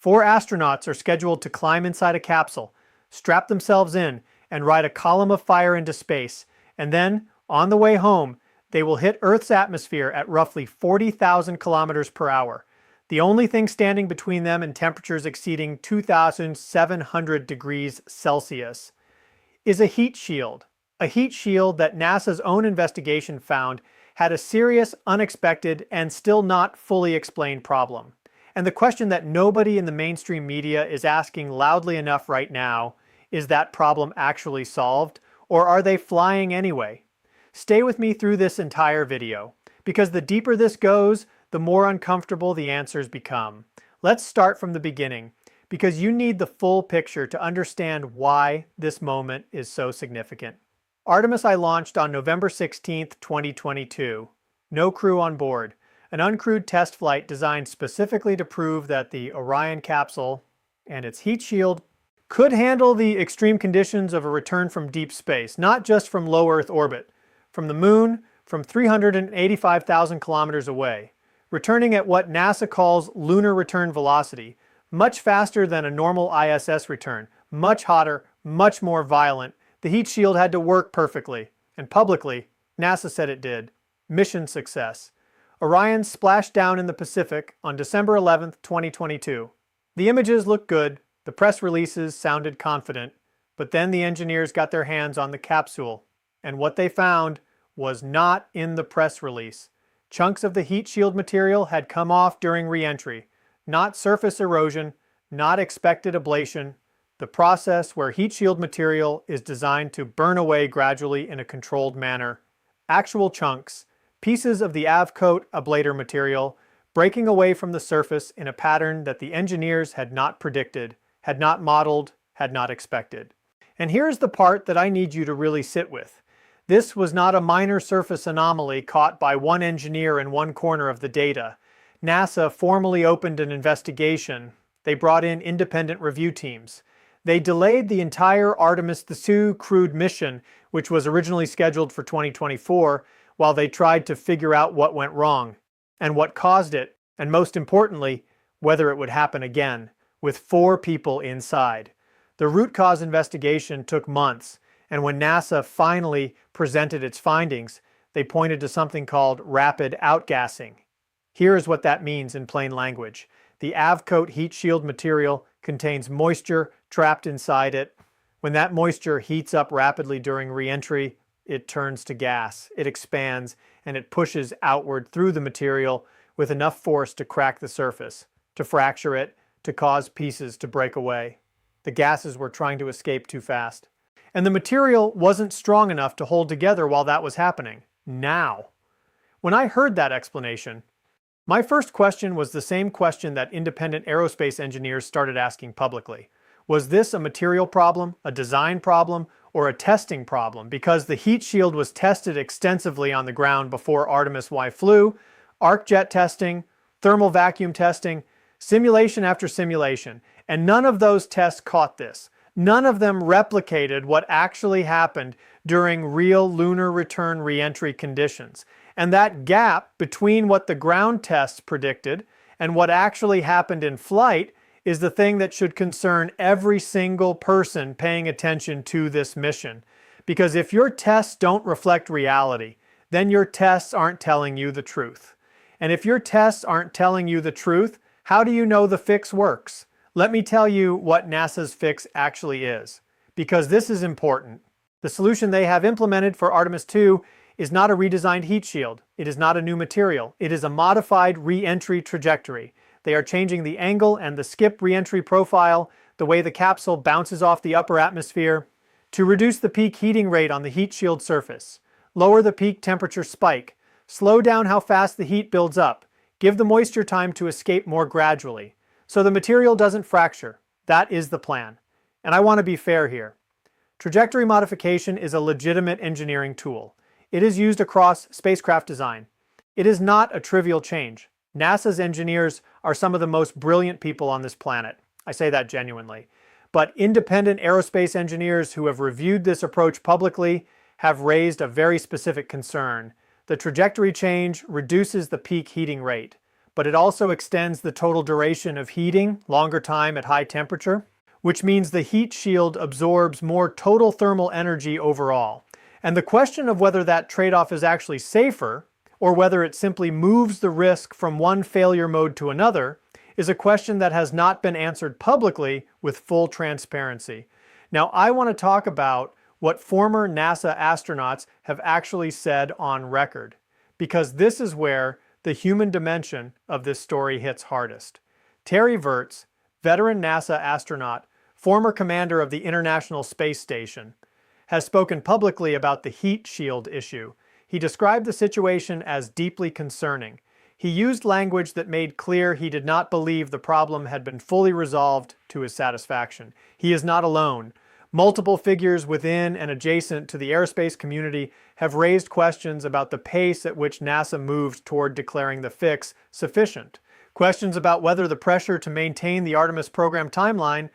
4 astronauts are scheduled to climb inside a capsule, strap themselves in, and ride a column of fire into space, and then, on the way home, they will hit Earth's atmosphere at roughly 40,000 kilometers per hour. The only thing standing between them and temperatures exceeding 2,700 degrees Celsius is a heat shield. A heat shield that NASA's own investigation found had a serious, unexpected, and still not fully explained problem. And the question that nobody in the mainstream media is asking loudly enough right now, is that problem actually solved, or are they flying anyway? Stay with me through this entire video, because the deeper this goes, the more uncomfortable the answers become. Let's start from the beginning, because you need the full picture to understand why this moment is so significant. Artemis I launched on November 16, 2022. No crew on board. An uncrewed test flight designed specifically to prove that the Orion capsule and its heat shield could handle the extreme conditions of a return from deep space, not just from low Earth orbit, from the moon, from 385,000 kilometers away, returning at what NASA calls lunar return velocity, much faster than a normal ISS return, much hotter, much more violent. The heat shield had to work perfectly, and publicly, NASA said it did. Mission success. Orion splashed down in the Pacific on December 11, 2022. The images looked good, the press releases sounded confident, but then the engineers got their hands on the capsule, and what they found was not in the press release. Chunks of the heat shield material had come off during re-entry, not surface erosion, not expected ablation, the process where heat shield material is designed to burn away gradually in a controlled manner. Actual chunks, pieces of the AVCoat ablator material, breaking away from the surface in a pattern that the engineers had not predicted, had not modeled, had not expected. And here's the part that I need you to really sit with. This was not a minor surface anomaly caught by one engineer in one corner of the data. NASA formally opened an investigation. They brought in independent review teams. They delayed the entire Artemis II crewed mission, which was originally scheduled for 2024, while they tried to figure out what went wrong, and what caused it, and most importantly, whether it would happen again, with 4 people inside. The root cause investigation took months, and when NASA finally presented its findings, they pointed to something called rapid outgassing. Here is what that means in plain language. The AVCoat heat shield material contains moisture trapped inside it. When that moisture heats up rapidly during re-entry, it turns to gas. It expands and it pushes outward through the material with enough force to crack the surface, to fracture it, to cause pieces to break away. The gases were trying to escape too fast. And the material wasn't strong enough to hold together while that was happening. Now. When I heard that explanation, my first question was the same question that independent aerospace engineers started asking publicly. Was this a material problem, a design problem, or a testing problem? Because the heat shield was tested extensively on the ground before Artemis I flew, arc jet testing, thermal vacuum testing, simulation after simulation, and none of those tests caught this. None of them replicated what actually happened during real lunar return re-entry conditions. And that gap between what the ground tests predicted and what actually happened in flight is the thing that should concern every single person paying attention to this mission. Because if your tests don't reflect reality, then your tests aren't telling you the truth. And if your tests aren't telling you the truth, how do you know the fix works? Let me tell you what NASA's fix actually is, because this is important. The solution they have implemented for Artemis II is not a redesigned heat shield. It is not a new material. It is a modified re-entry trajectory. They are changing the angle and the skip re-entry profile, the way the capsule bounces off the upper atmosphere, to reduce the peak heating rate on the heat shield surface, lower the peak temperature spike, slow down how fast the heat builds up, give the moisture time to escape more gradually, so the material doesn't fracture. That is the plan. And I want to be fair here. Trajectory modification is a legitimate engineering tool. It is used across spacecraft design. It is not a trivial change. NASA's engineers are some of the most brilliant people on this planet. I say that genuinely. But independent aerospace engineers who have reviewed this approach publicly have raised a very specific concern. The trajectory change reduces the peak heating rate, but it also extends the total duration of heating, longer time at high temperature, which means the heat shield absorbs more total thermal energy overall. And the question of whether that trade-off is actually safer, or whether it simply moves the risk from one failure mode to another, is a question that has not been answered publicly with full transparency. Now, I want to talk about what former NASA astronauts have actually said on record, because this is where the human dimension of this story hits hardest. Terry Virts, veteran NASA astronaut, former commander of the International Space Station, has spoken publicly about the heat shield issue. He described the situation as deeply concerning. He used language that made clear he did not believe the problem had been fully resolved to his satisfaction. He is not alone. Multiple figures within and adjacent to the aerospace community have raised questions about the pace at which NASA moved toward declaring the fix sufficient. Questions about whether the pressure to maintain the Artemis program timeline,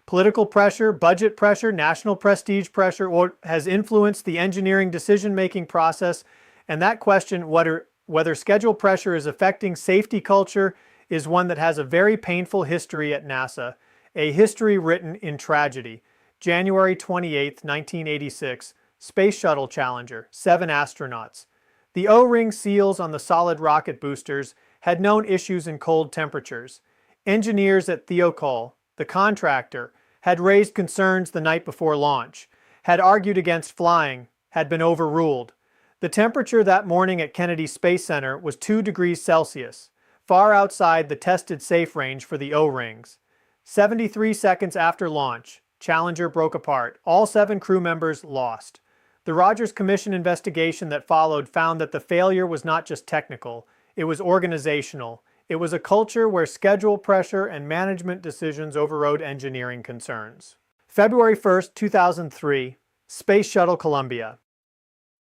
political pressure, budget pressure, national prestige pressure, has influenced the engineering decision-making process, and that question, whether schedule pressure is affecting safety culture, is one that has a very painful history at NASA, a history written in tragedy. January 28, 1986, Space Shuttle Challenger, 7 astronauts. The O-ring seals on the solid rocket boosters had known issues in cold temperatures. Engineers at Thiokol, the contractor, had raised concerns the night before launch, had argued against flying, had been overruled. The temperature that morning at Kennedy Space Center was 2 degrees Celsius, far outside the tested safe range for the O-rings. 73 seconds after launch, Challenger broke apart. All 7 crew members lost. The Rogers Commission investigation that followed found that the failure was not just technical, it was organizational. It was a culture where schedule pressure and management decisions overrode engineering concerns. February 1, 2003, Space Shuttle Columbia.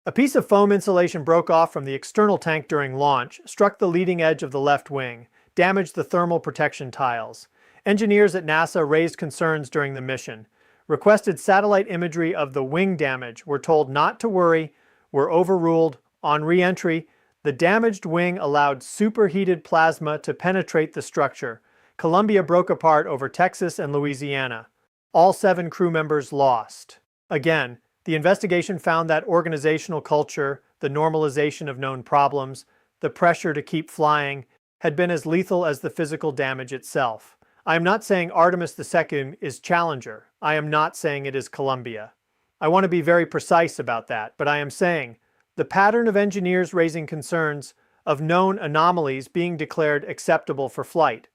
A piece of foam insulation broke off from the external tank during launch, struck the leading edge of the left wing, damaged the thermal protection tiles. Engineers at NASA raised concerns during the mission, requested satellite imagery of the wing damage, were told not to worry, were overruled. On re-entry, the damaged wing allowed superheated plasma to penetrate the structure. Columbia broke apart over Texas and Louisiana. All 7 crew members lost. Again, the investigation found that organizational culture, the normalization of known problems, the pressure to keep flying, had been as lethal as the physical damage itself. I am not saying Artemis II is Challenger. I am not saying it is Columbia. I want to be very precise about that, but I am saying the pattern of engineers raising concerns, of known anomalies being declared acceptable for flight,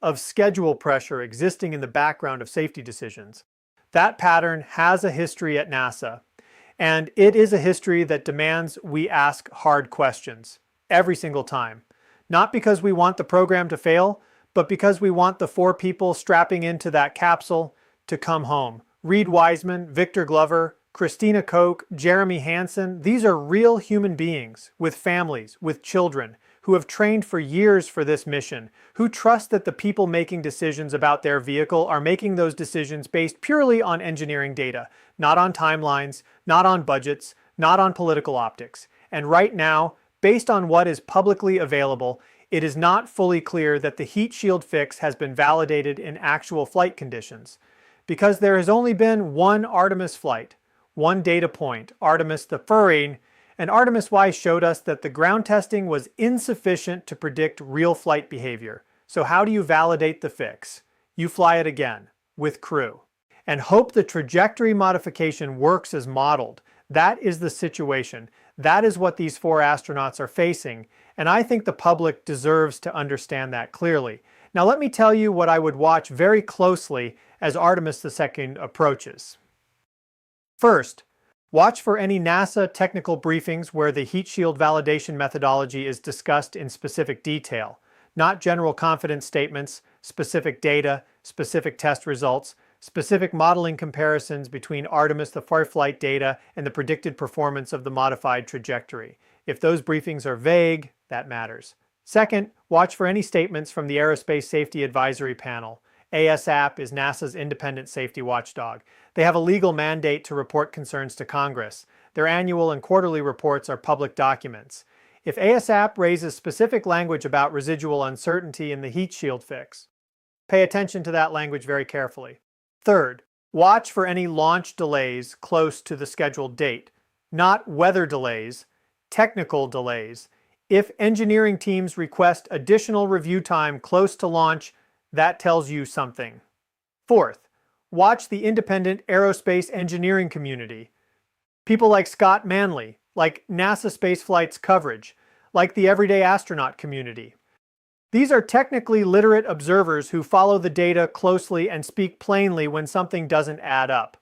of schedule pressure existing in the background of safety decisions, that pattern has a history at NASA, and it is a history that demands we ask hard questions every single time. Not because we want the program to fail, but because we want the 4 people strapping into that capsule to come home. Reed Wiseman, Victor Glover, Christina Koch, Jeremy Hansen, these are real human beings with families, with children, who have trained for years for this mission, who trust that the people making decisions about their vehicle are making those decisions based purely on engineering data, not on timelines, not on budgets, not on political optics. And right now, based on what is publicly available, it is not fully clear that the heat shield fix has been validated in actual flight conditions, because there has only been one Artemis flight, one data point, Artemis I, and Artemis I showed us that the ground testing was insufficient to predict real flight behavior. So how do you validate the fix? You fly it again, with crew, and hope the trajectory modification works as modeled. That is the situation. That is what these 4 astronauts are facing, and I think the public deserves to understand that clearly. Now let me tell you what I would watch very closely as Artemis II approaches. First, watch for any NASA technical briefings where the heat shield validation methodology is discussed in specific detail, not general confidence statements, specific data, specific test results, specific modeling comparisons between Artemis IV flight data and the predicted performance of the modified trajectory. If those briefings are vague, that matters. Second, watch for any statements from the Aerospace Safety Advisory Panel. ASAP is NASA's independent safety watchdog. They have a legal mandate to report concerns to Congress. Their annual and quarterly reports are public documents. if ASAP raises specific language about residual uncertainty in the heat shield fix, pay attention to that language very carefully. Third, watch for any launch delays close to the scheduled date, not weather delays, technical delays. If engineering teams request additional review time close to launch, that tells you something. Fourth, watch the independent aerospace engineering community. People like Scott Manley, like NASA Spaceflight's coverage, like the everyday astronaut community. These are technically literate observers who follow the data closely and speak plainly when something doesn't add up.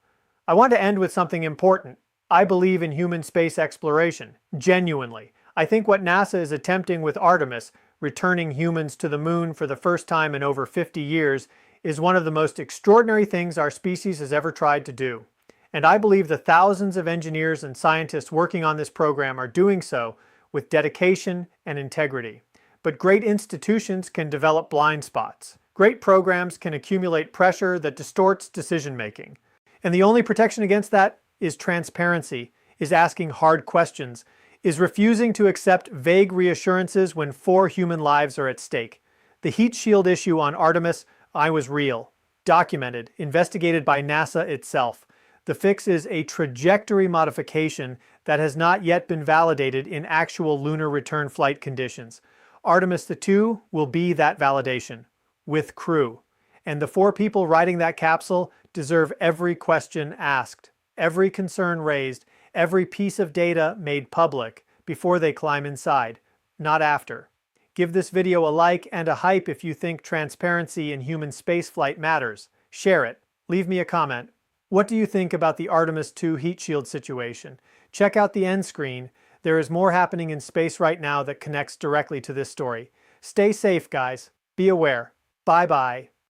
I want to end with something important. I believe in human space exploration, genuinely. I think what NASA is attempting with Artemis, returning humans to the moon for the first time in over 50 years, is one of the most extraordinary things our species has ever tried to do. And I believe the thousands of engineers and scientists working on this program are doing so with dedication and integrity. But great institutions can develop blind spots. Great programs can accumulate pressure that distorts decision-making. And the only protection against that is transparency, is asking hard questions, is refusing to accept vague reassurances when 4 human lives are at stake. The heat shield issue on Artemis I was real, documented, investigated by NASA itself. The fix is a trajectory modification that has not yet been validated in actual lunar return flight conditions. Artemis II will be that validation, with crew. And the 4 people riding that capsule deserve every question asked, every concern raised, every piece of data made public before they climb inside, not after. Give this video a like and a hype if you think transparency in human spaceflight matters. Share it. Leave me a comment. What do you think about the Artemis II heat shield situation? Check out the end screen. There is more happening in space right now that connects directly to this story. Stay safe, guys. Be aware. Bye-bye.